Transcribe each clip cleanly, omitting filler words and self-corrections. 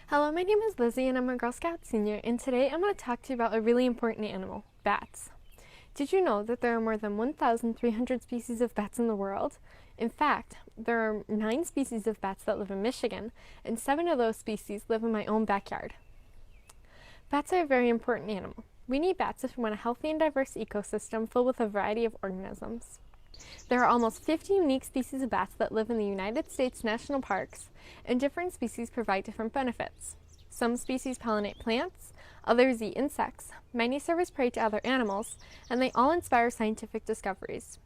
Hello, my name is Lizzy and I'm a Girl Scout senior, and today I'm going to talk to you about a really important animal, bats. Did you know that there are more than 1,300 species of bats in the world? In fact, there are 9 species of bats that live in Michigan, and 7 of those species live in my own backyard. Bats are a very important animal. We need bats if we want a healthy and diverse ecosystem filled with a variety of organisms. There are almost 50 unique species of bats that live in the United States national parks, and different species provide different benefits. Some species pollinate plants, others eat insects, many serve as prey to other animals, and they all inspire scientific discoveries.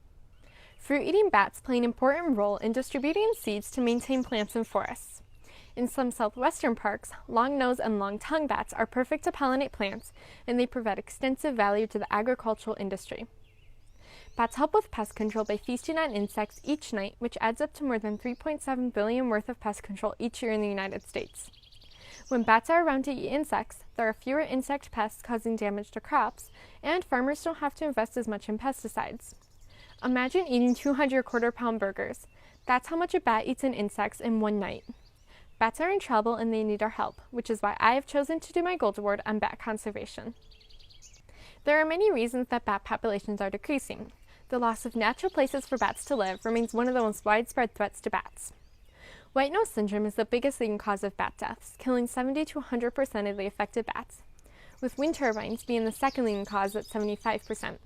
Fruit-eating bats play an important role in distributing seeds to maintain plants and forests. In some southwestern parks, long-nosed and long-tongued bats are perfect to pollinate plants, and they provide extensive value to the agricultural industry. Bats help with pest control by feasting on insects each night, which adds up to more than $3.7 billion worth of pest control each year in the United States. When bats are around to eat insects, there are fewer insect pests causing damage to crops, and farmers don't have to invest as much in pesticides. Imagine eating 200 quarter-pound burgers. That's how much a bat eats in insects in one night. Bats are in trouble and they need our help, which is why I have chosen to do my Gold Award on bat conservation. There are many reasons that bat populations are decreasing. The loss of natural places for bats to live remains one of the most widespread threats to bats. White nose syndrome is the biggest leading cause of bat deaths, killing 70 to 100% of the affected bats, with wind turbines being the second leading cause at 75%.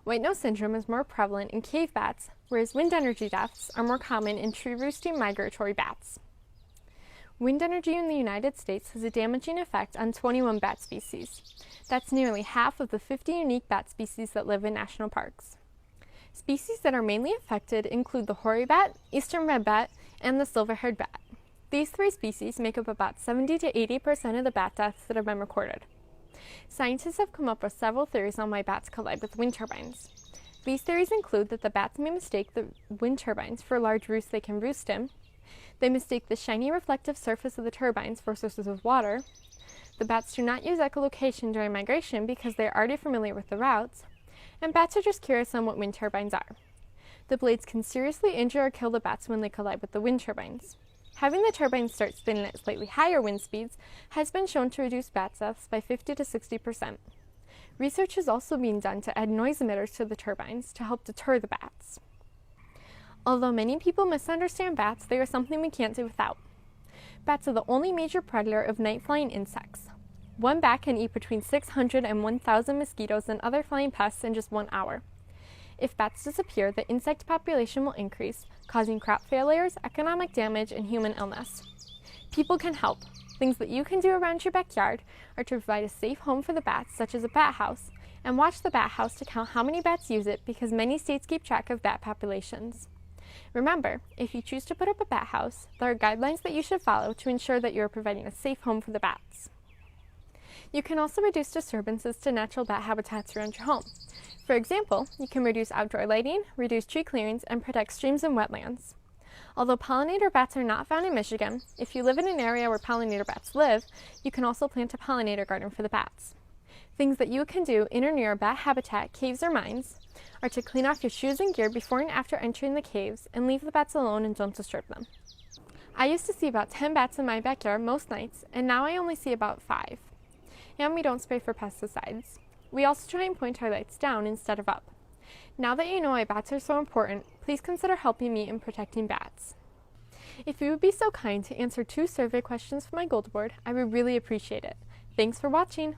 White nose syndrome is more prevalent in cave bats, whereas wind energy deaths are more common in tree-roosting migratory bats. Wind energy in the United States has a damaging effect on 21 bat species. That's nearly half of the 50 unique bat species that live in national parks. Species that are mainly affected include the hoary bat, eastern red bat, and the silver-haired bat. These 3 species make up about 70 to 80% of the bat deaths that have been recorded. Scientists have come up with several theories on why bats collide with wind turbines. These theories include that the bats may mistake the wind turbines for large roosts they can roost in. They mistake the shiny reflective surface of the turbines for sources of water. The bats do not use echolocation during migration because they are already familiar with the routes. And bats are just curious on what wind turbines are. The blades can seriously injure or kill the bats when they collide with the wind turbines. Having the turbines start spinning at slightly higher wind speeds has been shown to reduce bat deaths by 50 to 60%. Research is also being done to add noise emitters to the turbines to help deter the bats. Although many people misunderstand bats, they are something we can't do without. Bats are the only major predator of night-flying insects. One bat can eat between 600 and 1,000 mosquitoes and other flying pests in just 1 hour. If bats disappear, the insect population will increase, causing crop failures, economic damage, and human illness. People can help. Things that you can do around your backyard are to provide a safe home for the bats, such as a bat house, and watch the bat house to count how many bats use it because many states keep track of bat populations. Remember, if you choose to put up a bat house, there are guidelines that you should follow to ensure that you are providing a safe home for the bats. You can also reduce disturbances to natural bat habitats around your home. For example, you can reduce outdoor lighting, reduce tree clearings, and protect streams and wetlands. Although pollinator bats are not found in Michigan, if you live in an area where pollinator bats live, you can also plant a pollinator garden for the bats. Things that you can do in or near a bat habitat, caves, or mines are to clean off your shoes and gear before and after entering the caves and leave the bats alone and don't disturb them. I used to see about 10 bats in my backyard most nights, and now I only see about 5. And we don't spray for pesticides. We also try and point our lights down instead of up. Now that you know why bats are so important, please consider helping me in protecting bats. If you would be so kind to answer 2 survey questions for my Gold Award, I would really appreciate it. Thanks for watching!